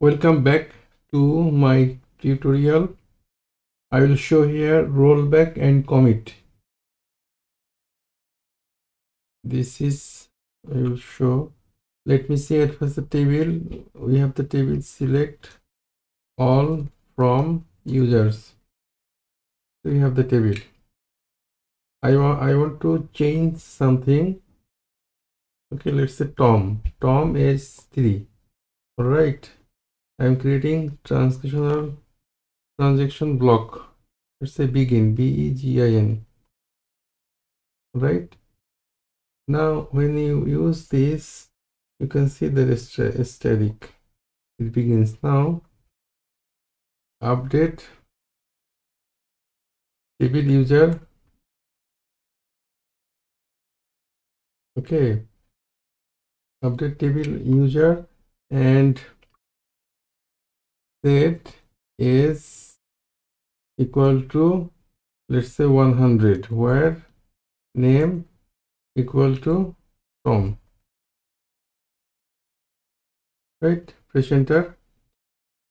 Welcome back to my tutorial. I will show here rollback and commit. This is I will show. Let me see at first the table. We have the table select all from users. So we have the table. I want to change something. Okay, let's say Tom. Tom is 3. All right. I am creating transaction block. Let's say begin, begin. Right. Now when you use this, you can see that it's static. It begins now. Update table user. Okay, update table user and set is equal to, let's say 100, where name equal to Tom. Right, press enter.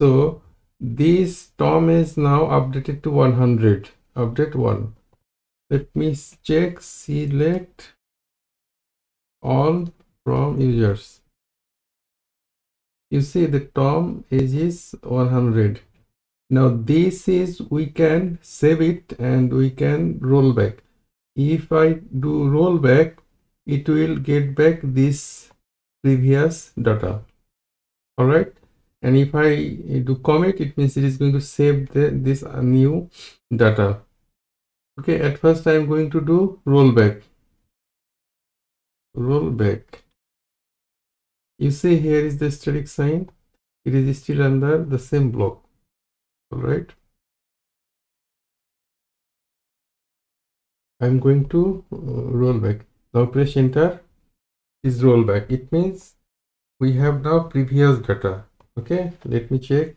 So this Tom is now updated to 100. Update 1. Let me check select all from users. You see the Tom age is 100. Now this is, we can save it and we can roll back. If I do roll back, it will get back this previous data. All right. And if I do commit, it means it is going to save this new data. Okay, at first I am going to do rollback. Rollback. You see here is the static sign. It is still under the same block. All right. I'm going to roll back. Now press enter. Is rollback. It means we have now previous data. Okay, let me check.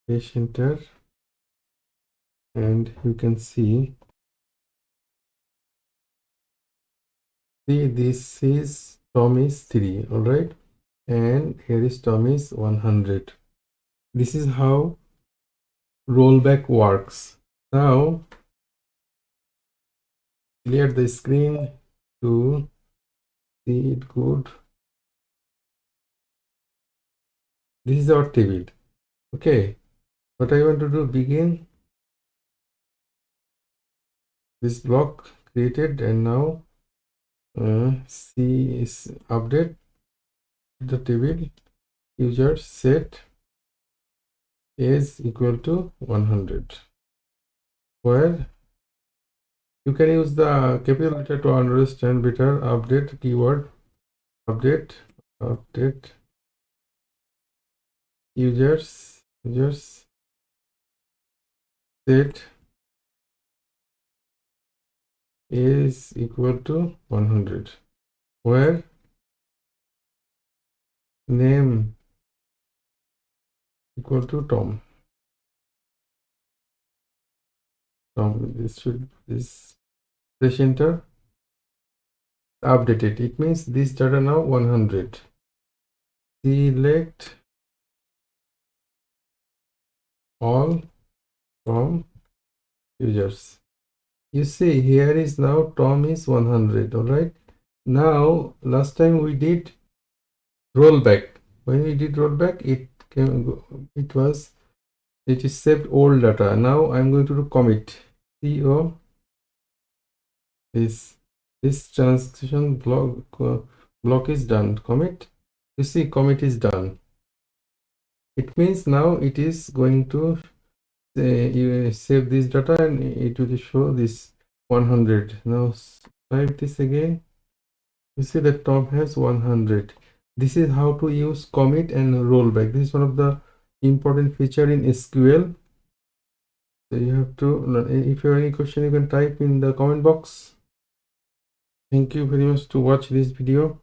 Press enter, and you can see this is Tom is 3. All right, and here is Tom is 100. This is how rollback works. Now clear the screen to see it good. This is our table. Okay, what I want to do, begin this block created, and now see is update the table user set is equal to 100, where you can use the capital letter to understand better. Update keyword, update users set is equal to 100, where name equal to Tom. This should, this press enter, update it. It means this data now 100. Select all from users. You see here is now Tom is 100. All right. Now last time we did rollback. When we did rollback, it is saved old data. Now I'm going to do commit. CO this transaction block is done. Commit. You see commit is done. It means now it is going to you save this data and it will show this 100. Now type this again. You see that Tom has 100. This is how to use commit and rollback. This is one of the important feature in SQL. So you have to, if you have any question, you can type in the comment box. Thank you very much to watch this video.